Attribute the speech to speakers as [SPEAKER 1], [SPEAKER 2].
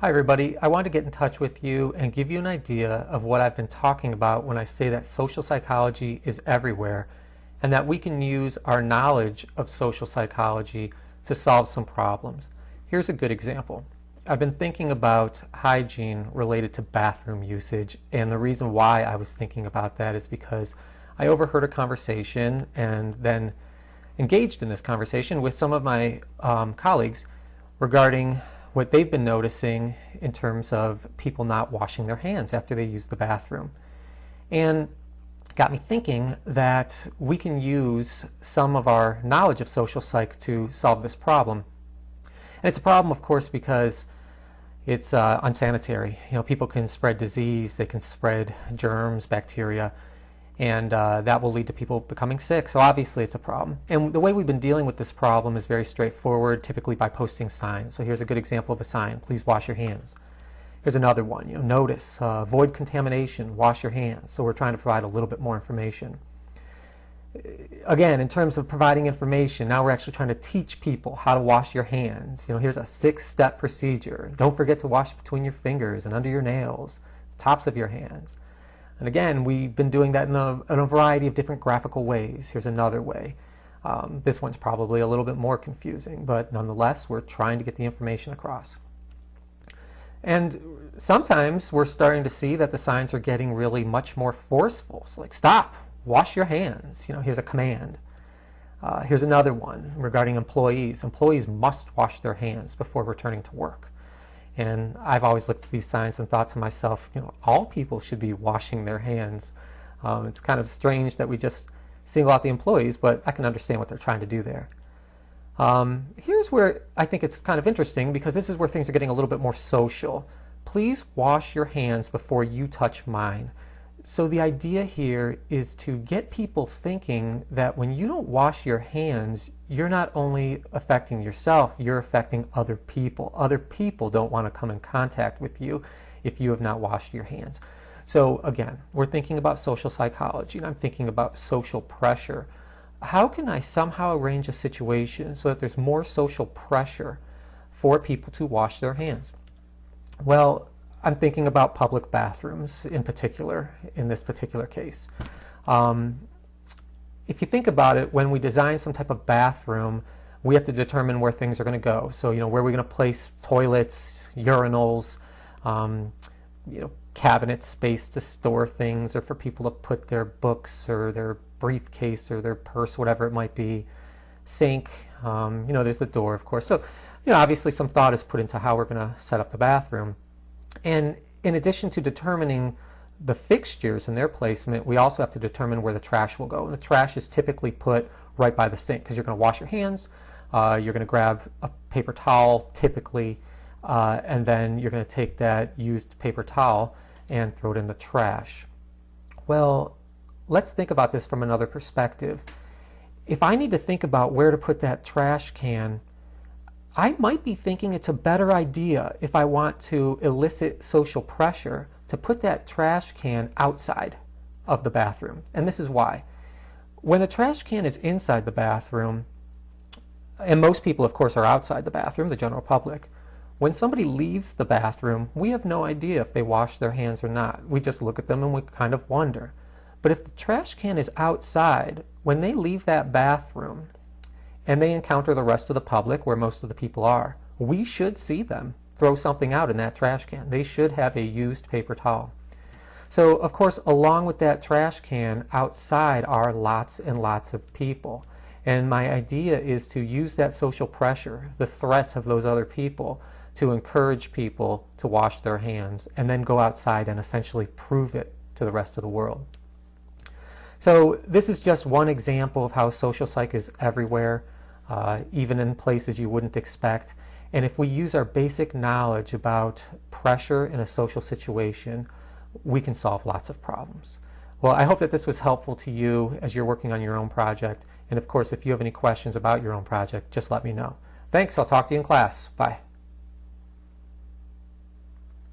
[SPEAKER 1] Hi everybody, I wanted to get in touch with you and give you an idea of what I've been talking about when I say that social psychology is everywhere and that we can use our knowledge of social psychology to solve some problems. Here's a good example. I've been thinking about hygiene related to bathroom usage, and the reason why I was thinking about that is because I overheard a conversation and then engaged in this conversation with some of my colleagues regarding what they've been noticing in terms of people not washing their hands after they use the bathroom. And got me thinking that we can use some of our knowledge of social psych to solve this problem. And it's a problem, of course, because it's unsanitary. You know, people can spread disease, they can spread germs, bacteria, and that will lead to people becoming sick. So obviously it's a problem. And the way we've been dealing with this problem is very straightforward, typically by posting signs. So here's a good example of a sign: please wash your hands. Here's another one, notice, avoid contamination, wash your hands. So we're trying to provide a little bit more information. Again, in terms of providing information, now we're actually trying to teach people how to wash your hands. Here's a 6-step procedure. Don't forget to wash between your fingers and under your nails, the tops of your hands. And again, we've been doing that in a variety of different graphical ways. Here's another way. This one's probably a little bit more confusing, but nonetheless, we're trying to get the information across. And sometimes we're starting to see that the signs are getting really much more forceful. So like, stop, wash your hands. Here's a command. Here's another one regarding employees. Employees must wash their hands before returning to work. And I've always looked at these signs and thought to myself, all people should be washing their hands. It's kind of strange that we just single out the employees, but I can understand what they're trying to do there. Here's where I think it's kind of interesting, because this is where things are getting a little bit more social. Please wash your hands before you touch mine. So the idea here is to get people thinking that when you don't wash your hands, you're not only affecting yourself, you're affecting other people. Other people don't want to come in contact with you if you have not washed your hands. So again, we're thinking about social psychology, and I'm thinking about social pressure. How can I somehow arrange a situation so that there's more social pressure for people to wash their hands? Well, I'm thinking about public bathrooms in particular, in this particular case. If you think about it, when we design some type of bathroom, we have to determine where things are going to go. So, where we're going to place toilets, urinals, cabinet space to store things, or for people to put their books or their briefcase or their purse, whatever it might be, sink, there's the door, of course. So, obviously some thought is put into how we're going to set up the bathroom. And in addition to determining the fixtures and their placement, we also have to determine where the trash will go. And the trash is typically put right by the sink, because you're going to wash your hands, you're going to grab a paper towel typically, and then you're going to take that used paper towel and throw it in the trash. Well, let's think about this from another perspective. If I need to think about where to put that trash can, I might be thinking it's a better idea, if I want to elicit social pressure, to put that trash can outside of the bathroom. And this is why. When the trash can is inside the bathroom, and most people, of course, are outside the bathroom, the general public, when somebody leaves the bathroom, we have no idea if they wash their hands or not. We just look at them and we kind of wonder. But if the trash can is outside, when they leave that bathroom, and they encounter the rest of the public, where most of the people are, we should see them throw something out in that trash can. They should have a used paper towel. So, of course, along with that trash can, outside are lots and lots of people. And my idea is to use that social pressure, the threat of those other people, to encourage people to wash their hands, and then go outside and essentially prove it to the rest of the world. So this is just one example of how social psych is everywhere. Even in places you wouldn't expect. And if we use our basic knowledge about pressure in a social situation, we can solve lots of problems. Well, I hope that this was helpful to you as you're working on your own project. And of course, if you have any questions about your own project, just let me know. Thanks. I'll talk to you in class. Bye.